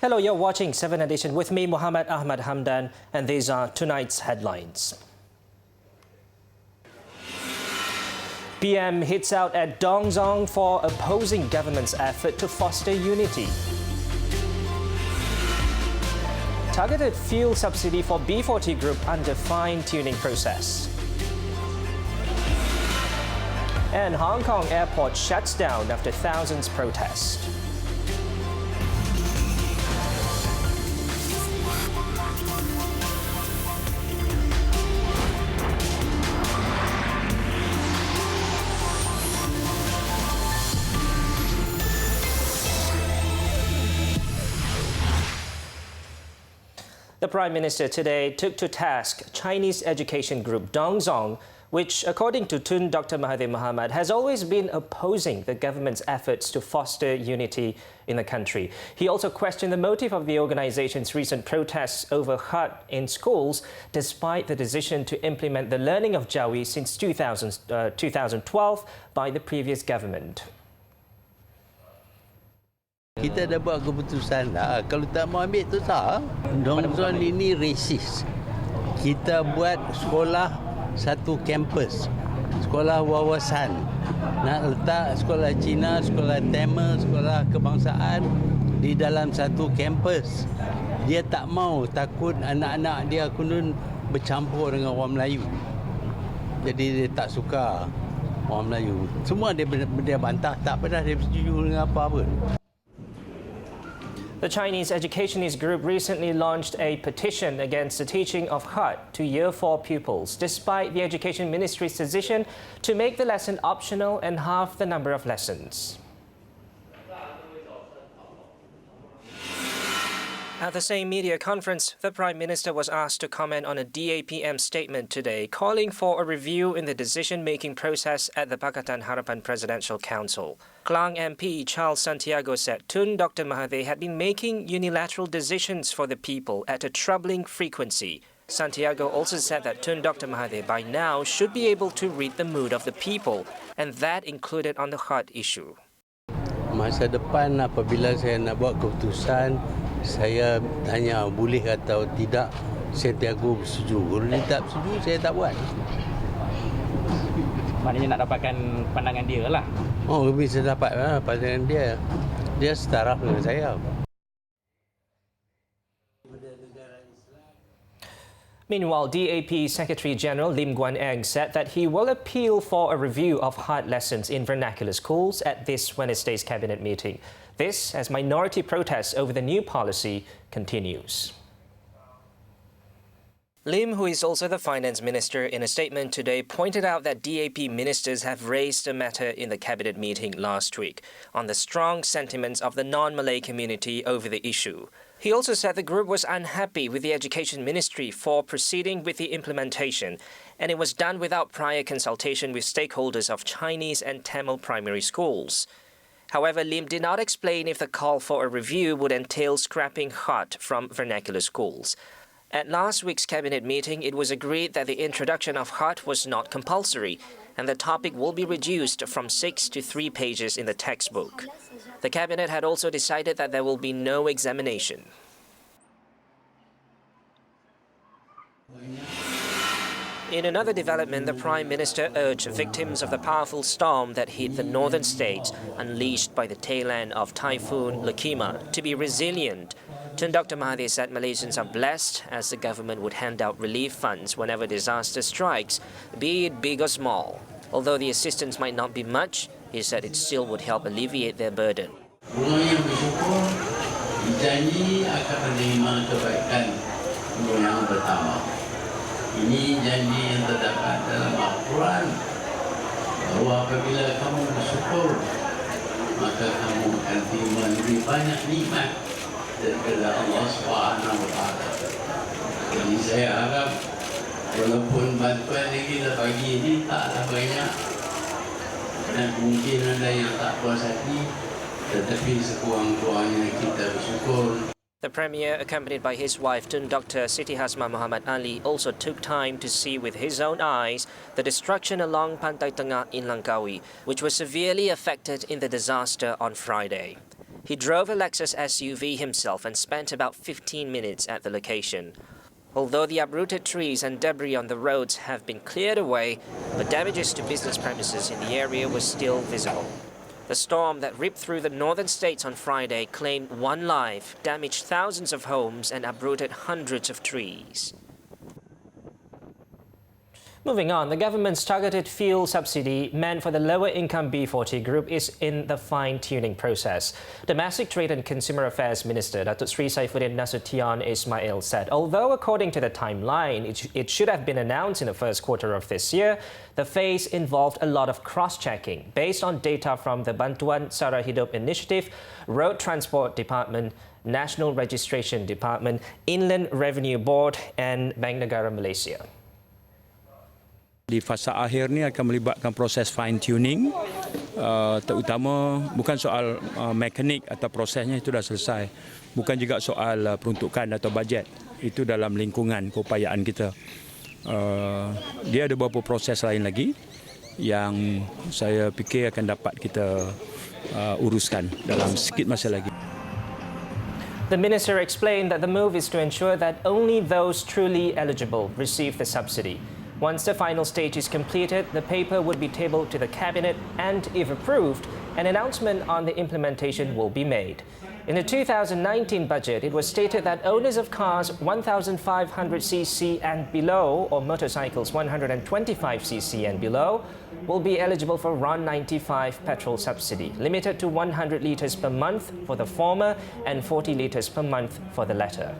Hello, you're watching 7Edition with me, Muhammad Ahmad Hamdan, and these are tonight's headlines. PM hits out at Dongzong for opposing government's effort to foster unity. Targeted fuel subsidy for B40 group under fine-tuning process. And Hong Kong airport shuts down after thousands protest. The Prime Minister today took to task Chinese education group Dongzong, which, according to Tun Dr. Mahathir Mohamad, has always been opposing the government's efforts to foster unity in the country. He also questioned the motive of the organization's recent protests over khat in schools, despite the decision to implement the learning of Jawi since 2012 by the previous government. Kita dah buat keputusan dah. Kalau tak mau ambil tu sah. Dongzong ini resis. Kita buat sekolah satu kampus. Sekolah wawasan. Nak letak sekolah Cina, sekolah Tamil, sekolah kebangsaan di dalam satu kampus. Dia tak mau, takut anak-anak dia kunun bercampur dengan orang Melayu. Jadi dia tak suka orang Melayu. Semua dia bantah, tak pernah dia setuju dengan apa pun. The Chinese educationist group recently launched a petition against the teaching of khat to Year 4 pupils, despite the Education Ministry's decision to make the lesson optional and halve the number of lessons. At the same media conference, the Prime Minister was asked to comment on a DAPM statement today, calling for a review in the decision-making process at the Pakatan Harapan Presidential Council. Klang MP Charles Santiago said Tun Dr. Mahathir had been making unilateral decisions for the people at a troubling frequency. Santiago also said that Tun Dr. Mahathir by now should be able to read the mood of the people, and that included on the khat issue. Masa depan apabila saya nak buat keputusan, saya tanya boleh atau tidak, Santiago bersetuju. Kalau dia tak bersetuju, saya tak buat. Maknanya nak dapatkan pandangan dia lah. Oh, bisa dapat pandangan dia. Dia setaraf dengan saya. Meanwhile, DAP Secretary-General Lim Guan said that he will appeal for a review of khat lessons in vernacular schools at this Wednesday's cabinet meeting. This as minority protests over the new policy continues. Lim, who is also the finance minister, in a statement today pointed out that DAP ministers have raised the matter in the cabinet meeting last week on the strong sentiments of the non-Malay community over the issue. He also said the group was unhappy with the Education Ministry for proceeding with the implementation, and it was done without prior consultation with stakeholders of Chinese and Tamil primary schools. However, Lim did not explain if the call for a review would entail scrapping khat from vernacular schools. At last week's cabinet meeting, it was agreed that the introduction of khat was not compulsory, and the topic will be reduced from 6 to 3 pages in the textbook. The cabinet had also decided that there will be no examination. In another development, the Prime Minister urged victims of the powerful storm that hit the northern states, unleashed by the tail end of Typhoon Lakima, to be resilient. Tun Dr. Mahathir said Malaysians are blessed as the government would hand out relief funds whenever disaster strikes, be it big or small. Although the assistance might not be much, he said it still would help alleviate their burden. Orang yang bersyukur dijanji akan menerima kebaikan yang pertama. Ini janji yang terdapat dalam Al-Quran bahawa apabila kamu bersyukur maka kamu akan terima lebih banyak nikmat daripada Allah SWT. Jadi saya harap walaupun bantuan yang kita bagi ini taklah banyak dan mungkin ada yang tak puas hati, tetapi sekurang-kurangnya kita bersyukur. The Premier, accompanied by his wife Tun Dr. Siti Hasmah Muhammad Ali, also took time to see with his own eyes the destruction along Pantai Tengah in Langkawi, which was severely affected in the disaster on Friday. He drove a Lexus SUV himself and spent about 15 minutes at the location. Although the uprooted trees and debris on the roads have been cleared away, but damages to business premises in the area were still visible. The storm that ripped through the northern states on Friday claimed one life, damaged thousands of homes and uprooted hundreds of trees. Moving on, the government's targeted fuel subsidy meant for the lower-income B40 group is in the fine-tuning process. Domestic Trade and Consumer Affairs Minister Datuk Sri Saifuddin Nasution Ismail said, although according to the timeline, it should have been announced in the first quarter of this year, the phase involved a lot of cross-checking based on data from the Bantuan Sara Hidup Initiative, Road Transport Department, National Registration Department, Inland Revenue Board and Bank Negara Malaysia. Di fasa akhir ni akan melibatkan proses fine tuning, terutama bukan soal mekanik atau prosesnya itu dah selesai, bukan juga soal peruntukan atau bajet, itu dalam lingkungan keupayaan kita. Dia ada beberapa proses lain lagi yang saya fikir akan dapat kita uruskan dalam sikit masa lagi. The minister explained that the move is to ensure that only those truly eligible receive the subsidy. Once the final stage is completed, the paper would be tabled to the Cabinet and, if approved, an announcement on the implementation will be made. In the 2019 budget, it was stated that owners of cars 1,500cc and below or motorcycles 125cc and below will be eligible for RON 95 petrol subsidy, limited to 100 litres per month for the former and 40 litres per month for the latter.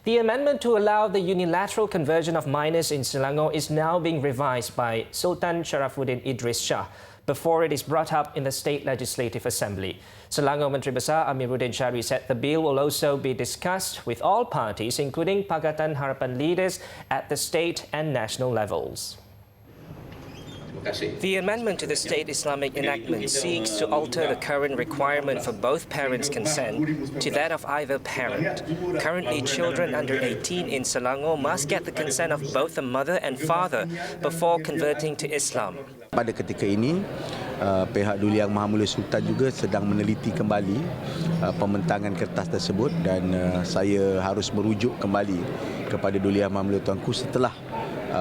The amendment to allow the unilateral conversion of miners in Selangor is now being revised by Sultan Sharafuddin Idris Shah before it is brought up in the State Legislative Assembly. Selangor Menteri Besar Amiruddin Syari said the bill will also be discussed with all parties, including Pakatan Harapan leaders at the state and national levels. The amendment to the State Islamic Enactment seeks to alter the current requirement for both parents' consent to that of either parent. Currently, children under 18 in Selangor must get the consent of both the mother and father before converting to Islam. Pada ketika ini, pihak Duli Yang Maha Mulia Sultan juga sedang meneliti kembali pembentangan kertas tersebut dan saya harus merujuk kembali kepada Duli Yang Maha Mulia Tuanku setelah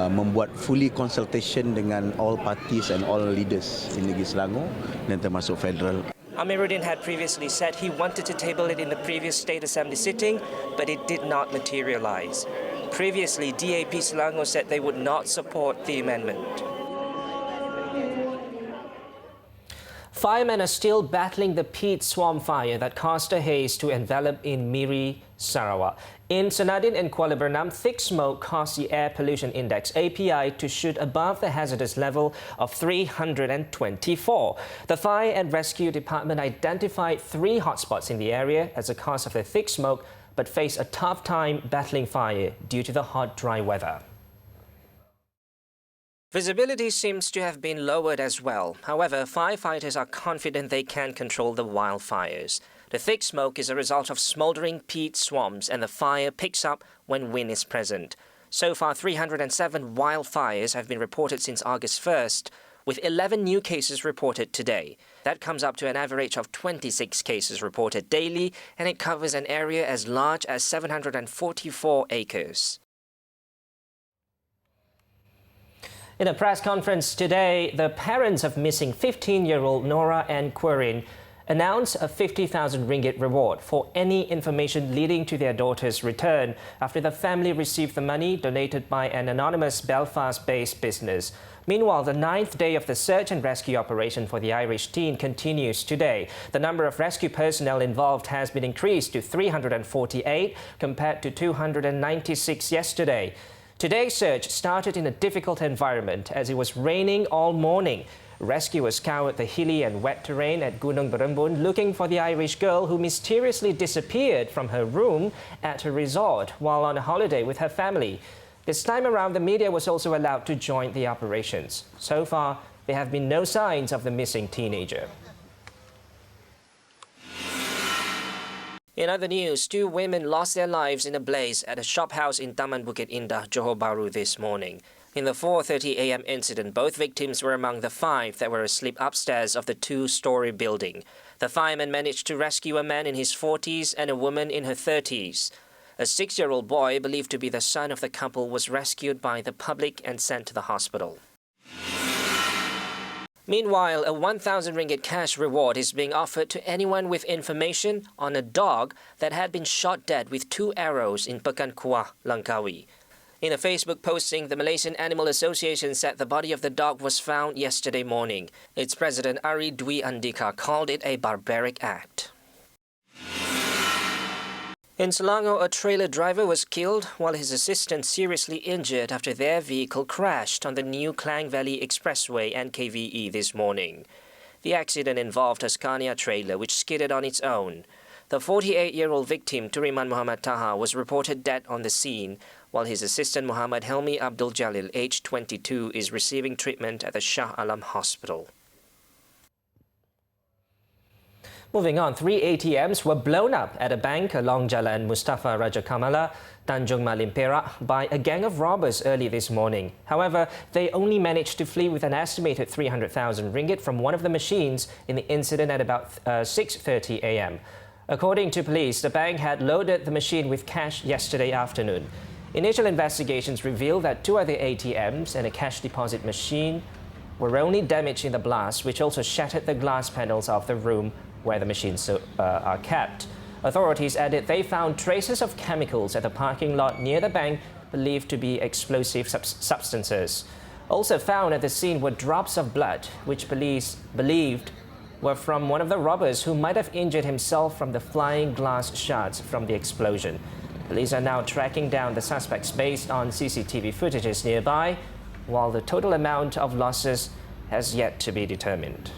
membuat fully consultation dengan all parties and all leaders in negeri Selangor dan termasuk federal. Amiruddin had previously said he wanted to table it in the previous State Assembly sitting, but it did not materialize. Previously, DAP Selangor said they would not support the amendment. Firemen are still battling the peat swarm fire that caused a haze to envelop in Miri, Sarawak. In Senadin and Kuala Bernam, thick smoke caused the Air Pollution Index (API) to shoot above the hazardous level of 324. The Fire and Rescue Department identified 3 hotspots in the area as a cause of the thick smoke, but faced a tough time battling fire due to the hot, dry weather. Visibility seems to have been lowered as well. However, firefighters are confident they can control the wildfires. The thick smoke is a result of smouldering peat swarms, and the fire picks up when wind is present. So far, 307 wildfires have been reported since August 1st, with 11 new cases reported today. That comes up to an average of 26 cases reported daily, and it covers an area as large as 744 acres. In a press conference today, the parents of missing 15-year-old Nora and Querin announced a 50,000 ringgit reward for any information leading to their daughter's return after the family received the money donated by an anonymous Belfast-based business. Meanwhile, the 9th day of the search and rescue operation for the Irish teen continues today. The number of rescue personnel involved has been increased to 348 compared to 296 yesterday. Today's search started in a difficult environment as it was raining all morning. Rescuers scoured the hilly and wet terrain at Gunung Berembun looking for the Irish girl who mysteriously disappeared from her room at a resort while on a holiday with her family. This time around, the media was also allowed to join the operations. So far, there have been no signs of the missing teenager. In other news, 2 women lost their lives in a blaze at a shophouse in Taman Bukit Indah, Johor Bahru this morning. In the 4:30 a.m. incident, both victims were among the 5 that were asleep upstairs of the 2-story building. The firemen managed to rescue a man in his 40s and a woman in her 30s. A 6-year-old boy, believed to be the son of the couple, was rescued by the public and sent to the hospital. Meanwhile, a 1,000 ringgit cash reward is being offered to anyone with information on a dog that had been shot dead with 2 arrows in Pekan Kuah, Langkawi. In a Facebook posting, the Malaysian Animal Association said the body of the dog was found yesterday morning. Its president, Ari Dwi Andika, called it a barbaric act. In Selangor, a trailer driver was killed while his assistant seriously injured after their vehicle crashed on the new Klang Valley Expressway and KVE this morning. The accident involved a Scania trailer which skidded on its own. The 48-year-old victim, Turiman Muhammad Taha, was reported dead on the scene, while his assistant Muhammad Helmi Abdul Jalil, aged 22, is receiving treatment at the Shah Alam Hospital. Moving on, 3 ATMs were blown up at a bank along Jalan Mustafa Raja Kamala, Tanjung Malim Perak, by a gang of robbers early this morning. However, they only managed to flee with an estimated 300,000 ringgit from one of the machines in the incident at about 6:30 a.m. According to police, the bank had loaded the machine with cash yesterday afternoon. Initial investigations revealed that 2 other ATMs and a cash deposit machine were only damaged in the blast, which also shattered the glass panels of the room where the machines are kept. Authorities added they found traces of chemicals at the parking lot near the bank, believed to be explosive substances. Also found at the scene were drops of blood, which police believed were from one of the robbers who might have injured himself from the flying glass shards from the explosion. Police are now tracking down the suspects based on CCTV footages nearby, while the total amount of losses has yet to be determined.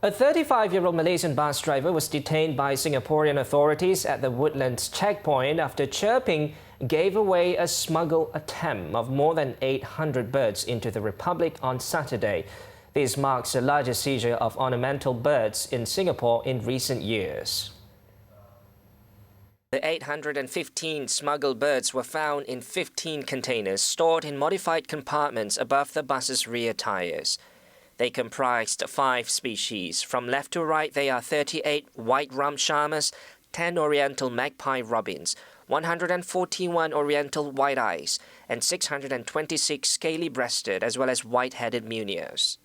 A 35-year-old Malaysian bus driver was detained by Singaporean authorities at the Woodlands checkpoint after chirping gave away a smuggle attempt of more than 800 birds into the Republic on Saturday. This marks the largest seizure of ornamental birds in Singapore in recent years. The 815 smuggled birds were found in 15 containers stored in modified compartments above the bus's rear tires. They comprised 5 species. From left to right, they are 38 white rump shamas, 10 oriental magpie robins, 141 oriental white-eyes, and 626 scaly-breasted as well as white-headed muniers.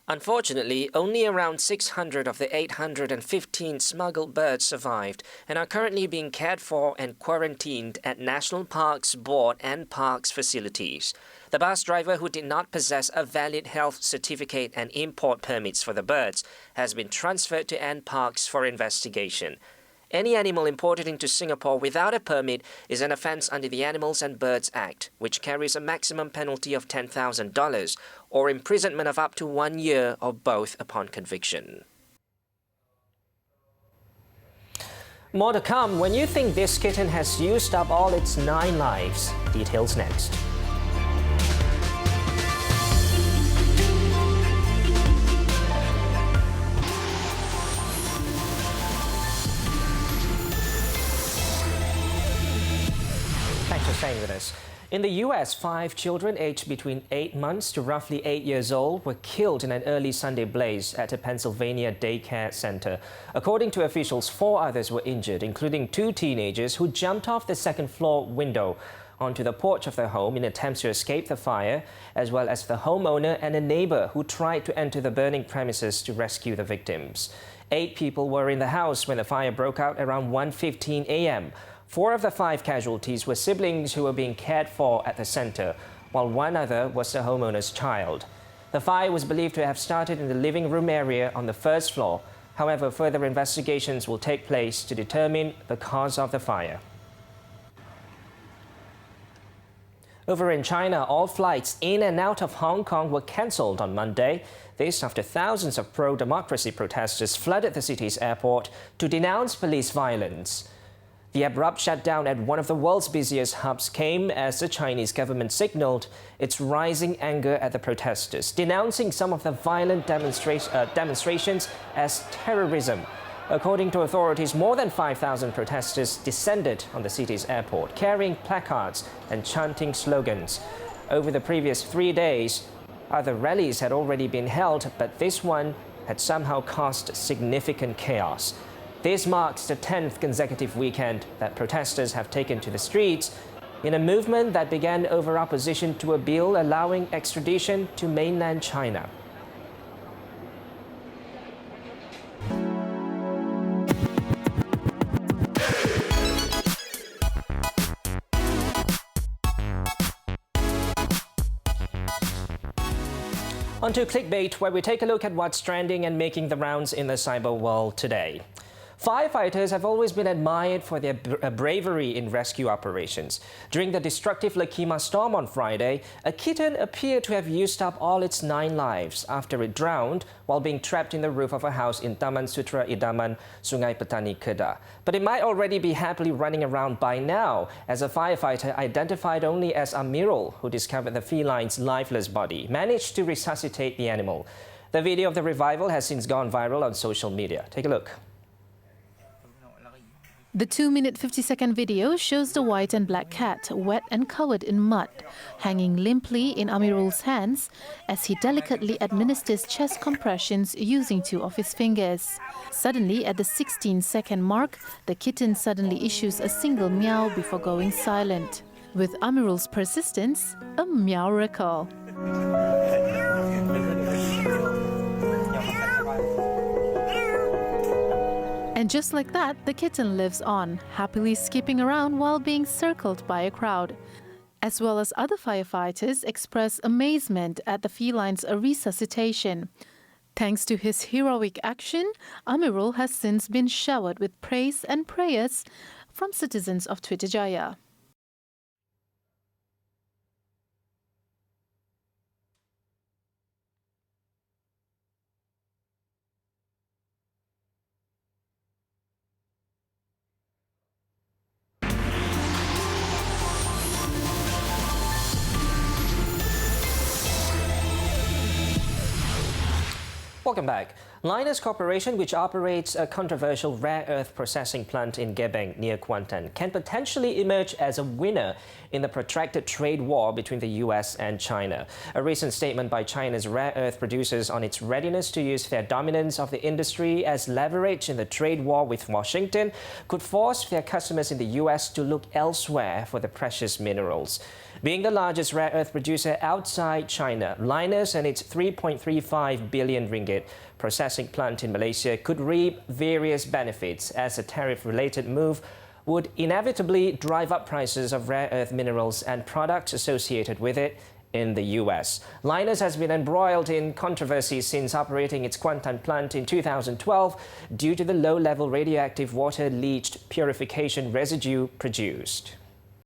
Unfortunately, only around 600 of the 815 smuggled birds survived and are currently being cared for and quarantined at National Parks Board and Parks facilities. The bus driver, who did not possess a valid health certificate and import permits for the birds, has been transferred to NParks for investigation. Any animal imported into Singapore without a permit is an offence under the Animals and Birds Act, which carries a maximum penalty of $10,000 or imprisonment of up to 1 year or both upon conviction. More to come when you think this kitten has used up all its 9 lives. Details next. Thanks for staying with us. In the U.S., 5 children aged between 8 months to roughly 8 years old were killed in an early Sunday blaze at a Pennsylvania daycare center. According to officials, 4 others were injured, including 2 teenagers who jumped off the second-floor window onto the porch of their home in attempts to escape the fire, as well as the homeowner and a neighbor who tried to enter the burning premises to rescue the victims. 8 people were in the house when the fire broke out around 1:15 a.m. 4 of the 5 casualties were siblings who were being cared for at the center, while 1 other was the homeowner's child. The fire was believed to have started in the living room area on the first floor. However, further investigations will take place to determine the cause of the fire. Over in China, all flights in and out of Hong Kong were cancelled on Monday. This after thousands of pro-democracy protesters flooded the city's airport to denounce police violence. The abrupt shutdown at one of the world's busiest hubs came as the Chinese government signaled its rising anger at the protesters, denouncing some of the violent demonstrations as terrorism. According to authorities, more than 5,000 protesters descended on the city's airport, carrying placards and chanting slogans. Over the previous 3 days, other rallies had already been held, but this one had somehow caused significant chaos. This marks the 10th consecutive weekend that protesters have taken to the streets in a movement that began over opposition to a bill allowing extradition to mainland China. On to clickbait, where we take a look at what's trending and making the rounds in the cyber world today. Firefighters have always been admired for their bravery in rescue operations. During the destructive Lakima storm on Friday, a kitten appeared to have used up all its 9 lives after it drowned while being trapped in the roof of a house in Taman Sutra Idaman, Sungai Petani, Kedah. But it might already be happily running around by now, as a firefighter identified only as Amirul, who discovered the feline's lifeless body, managed to resuscitate the animal. The video of the revival has since gone viral on social media. Take a look. The 2-minute 50-second video shows the white and black cat, wet and covered in mud, hanging limply in Amirul's hands as he delicately administers chest compressions using 2 of his fingers. Suddenly, at the 16-second mark, the kitten suddenly issues a single meow before going silent. With Amirul's persistence, a miracle. And just like that, the kitten lives on, happily skipping around while being circled by a crowd. As well as other firefighters express amazement at the feline's resuscitation. Thanks to his heroic action, Amirul has since been showered with praise and prayers from citizens of Twitterjaya. Welcome back. Linus Corporation, which operates a controversial rare earth processing plant in Gebeng near Kuantan, can potentially emerge as a winner in the protracted trade war between the US and China. A recent statement by China's rare earth producers on its readiness to use their dominance of the industry as leverage in the trade war with Washington could force their customers in the US to look elsewhere for the precious minerals. Being the largest rare earth producer outside China, Linus and its 3.35 billion ringgit processing plant in Malaysia could reap various benefits, as a tariff-related move would inevitably drive up prices of rare earth minerals and products associated with it in the US. Linus has been embroiled in controversy since operating its Kuantan plant in 2012 due to the low-level radioactive water-leached purification residue produced.